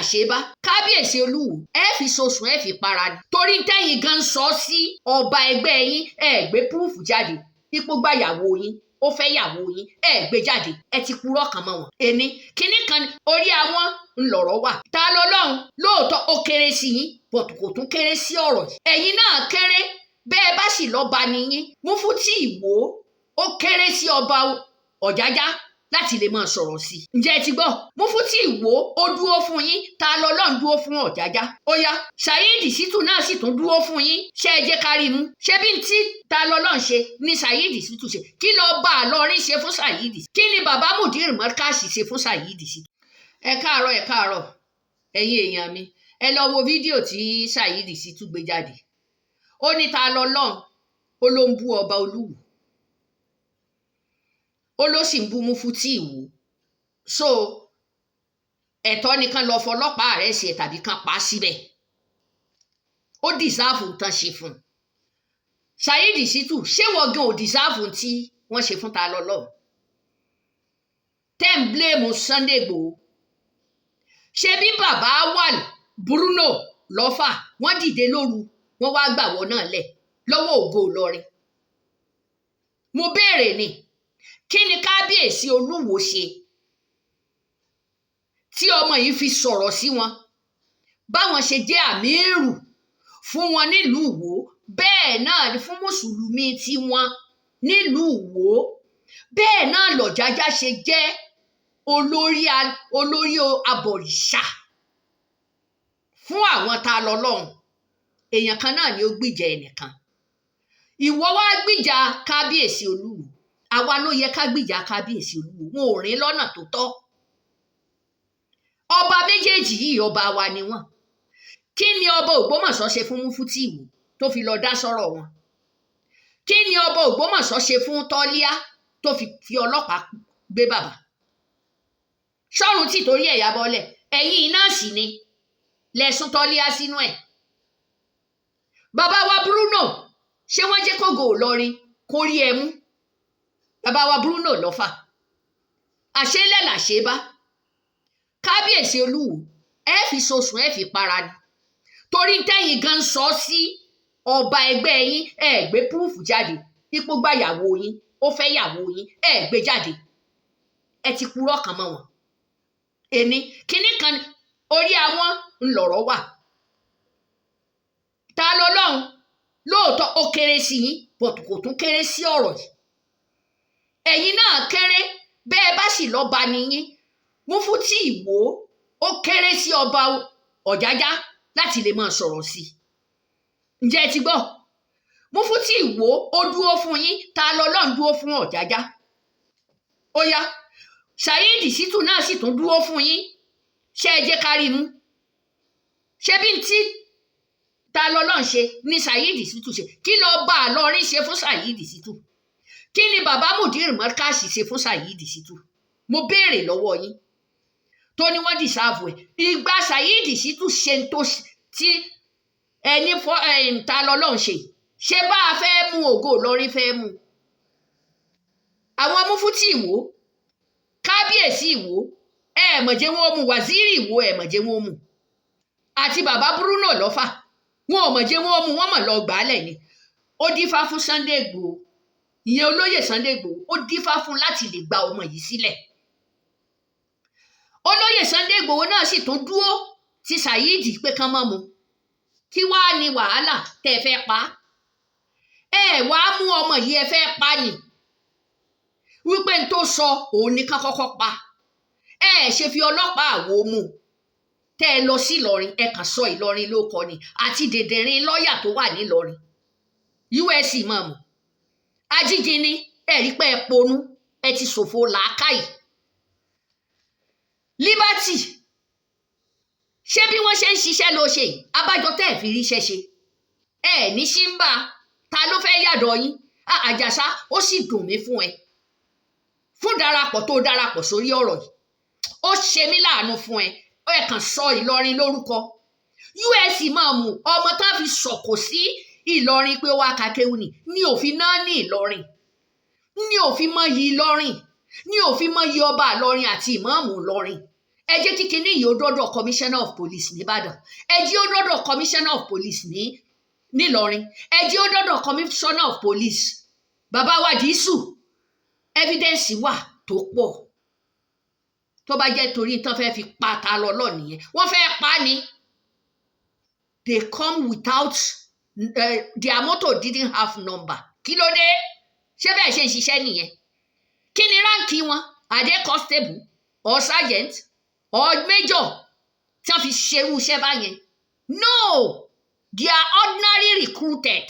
làṣẹ́bá kábíyèsí olúwo ẹ fi sosùn ẹ fi para ni torí tẹ́yìn gan sọ sí ọba ẹgbẹ́ yín ẹ gbé púrúfù jáde ipò gbàyàwó yín ó fẹ́ yàwó yín ẹ gbé jáde ẹ ti purọ́ kan mọ́ wọn. ẹni kínní kan orí àwọn ńlọrọ̀ wà ta lọ́lọ́run lóòótọ́ ó kéré sí yín bọ̀tù kò tún kéré sí ọ̀rọ̀ yìí ẹ̀yin náà kéré bẹ́ẹ̀ bá sì lọ́ba nìyín Mufti Ìwó ó kéré sí ọba Ọ̀jájá láti lè máa sọ̀rọ̀ sí i. ǹjẹ́ ẹ ti gbọ́ Mufti Ìwó ó dúró fún yín ta lọ́lọ́run dúró fún Ọ̀jájá ó yá Saheed Shittu náà sì tún dúró fún yín ṣé ẹ jẹ́ kárí mú ṣé bí n tí ta lọ́lọ́run ṣe ní Saheed Shittu ṣe kí ló bá a lọrin ṣe fún Saheed kí ni bàbá Mudir Markaz ṣe fún Saheed Shittu. ẹ káàárọ̀ ẹ̀yin èèyàn mi ẹ lọ wo fídíò tí Saheed Shittu gbé jáde ó ní ta lọ́lọ́run ó ló ń bú ọba Olúwo ó ló sì ń bú Mufti Ìwó so ẹ̀tọ́ nìkan lọ fọlọ́pàá rẹ̀ ṣe tàbí kan pa síbẹ̀ ó dìsáàfù tán ṣe fún un Saheed Shittu ṣé wọ́n gan ò dìsáàfù tí wọ́n ṣe fún ta lọ́lọ́run tẹ́ ń bléèmù Sunday Igboho ṣe bí bàbá Awal Bruno lọ́fà wọ́n dìde lóru wọ́n wá gbàwọ́ náà lẹ̀ lọ́wọ́ Ògo Ìlọrin mo béèrè ni kí ni kábíyèsí Olúwo ṣe tí ọmọ yìí fi sọ̀rọ̀ sí wọn báwọn ṣe jẹ́ àmírù fún wọn nílùú Ìwó bẹ́ẹ̀ náà ni fún mùsùlùmí tiwọn nílùú Ìwó bẹ́ẹ̀ náà lọ̀jájá ṣe jẹ́ olórí abọ̀rìṣà fún àwọn ta lọ́lọ́run èèyàn kan náà ni ó gbìjà ẹnìkan ìwọ wá gbìjà kábíyèsí Olúwo àwa ló yẹ ká gbìjà kábíyèsí Olúwo wọn ò rìn lọ́nà tó tọ́ ọba méjèèjì yìí ọba wa ni wọn kí ni ọba Ògbómọ̀ṣọ́ ṣe fún Mufti Ìwó tó fi lọ dá sọ́rọ̀ wọn kí ni ọba Ògbómọ̀ṣọ́ ṣe fún Tọ́líà tó fi ọlọ́pàá gbé bàbá ṣọ́run tí torí ẹ̀yà bọ́lẹ̀ ẹ̀yin náà sì ni lẹ́sùn Tọ́líà sínú ẹ̀ bàbá wa Bruno ṣé wọ́n jẹ́ kógo Ìlọrin kó rí ẹ mú bàbá wa Bruno lọ́fà àṣẹlẹ̀ làṣẹbá kábíyèsí Olúwo ẹ fi sosùn ẹ fi para ni torí tẹ́yìn gan sọ sí ọba ẹgbẹ́ yín ẹ gbé púrúfù jáde ipò gbàyàwó yín ó fẹ́ yàwó yín ẹ gbé jáde ẹ ti purọ́ kan mọ́ wọn ẹni kínní kan orí àwọn ńlọrọ̀ wà ta lọ́lọ́run lóòótọ́ ó kéré sí yín bọ̀tù kò tún kéré sí ọ̀rọ̀ yìí ẹ̀yin náà kéré bẹ́ẹ̀ bá sì lọ́ba nìyín Mufti Ìwó ó kéré sí ọba Ọ̀jájá láti lè máa sọ̀rọ̀ sí i ǹjẹ́ ẹ ti gbọ́ Mufti Ìwó ó dúró fún yín ta lọ́lọ́run dúró fún Ọ̀jájá ó yá Saheed Shittu náà sì tún dúró fún yín ṣé ẹ jẹ́ kárí mú ṣé bí n tí ta lọ́lọ́run ṣe ní Saheed Shittu ṣe kí ló bá a lọrin ṣe fún Saheed Shittu kí ni bàbá Mudir Markaz ṣe fún Saheed Shittu mo béèrè lọ́wọ́ yín tó ní wọ́n dìsáàbù ẹ̀ ìgbà Saheed Shittu ṣe ń tó tí ẹni ta lọ́lọ́run ṣe bá a fẹ́ mú Ògo Ìlọrin fẹ́ mú àwọn Mufti Ìwó kábíyèsí Ìwó mọ̀jẹ̀ wọn mú wàzírì Ìwó mọ̀jẹ̀ wọn mú àti bàbá Bruno lọ́fà wọn ò mọ̀jẹ̀ wọn mú wọn mọ̀ lọ gbàálẹ̀ ni ó dífá fún Sunday Igboho ìyẹn olóyè Sunday Igboho ó dífá fún láti lè gba ọmọ yìí sílẹ̀ olóyè Sunday Igboho náà sì tún dúró ti Saheed pé kán mọ́ mu kí wàá ní wàhálà tẹ́ ẹ fẹ́ pa wàá mú ọmọ yìí ẹ fẹ́ pa ni wípé n tó sọ òun ní kán kọ́kọ́ pa ṣe fi ọlọ́pàá àwo mú tẹ́ ẹ lọ sí Ìlọrin ẹ kàn sọ Ìlọrin ló kọ ni àti dèdèrìn lọ́ọ̀yà tó wà nílọrin USC mọ̀mù ajíjìnní ẹ̀rí pé ẹ ponú ẹ ti ṣòfò làákàyè Liberty ṣé bí wọ́n ṣe ń ṣiṣẹ́ ló ṣe abájọ tẹ́ ẹ̀ fi ríṣẹ́ ṣe ní ṣíńbà ta ló fẹ́ yàdọ̀ yín Àjàsá ó sì dùn mí fún ẹ fún darapọ̀ tó darapọ̀ sórí ọ̀rọ̀ yìí ó ṣe mí láàánú fún ẹ kàn sọ Ìlọrin lórúkọ USC máa mú ọmọ tá a fi sọ̀kò sí Ìlọrin pé ó wá kakéwu ní òfin náà ní Ìlọrin ní òfin mọ yìí Ìlọrin ní òfin mọ yìí ọba Ìlọrin àti ìmáàmù Ìlọrin ẹ jẹ́ kí kinní yìí ó dọ́dọ̀ commissioner of police nìbàdàn, ẹ jẹ́ ó dọ́dọ̀ commissioner of police nílọrin, ẹ jẹ́ ó dọ́dọ̀ commissioner of police bàbá wa Dìísù. Evidence wà tó pọ̀. Tó bá jẹ́ torí tán fẹ́ fi pa ta lọ́lọ́ nìyẹn, wọ́n fẹ́ pa ni. They come without their motor didn't have number. Kí ló dé? Ṣé bẹ́ẹ̀ ṣe ń ṣiṣẹ́ nìyẹn? Kí ni ránkì wọn? Are they constable or sergeant or major tí wọ́n fi ṣerú iṣẹ́ báyẹn? No, they are ordinary recruited.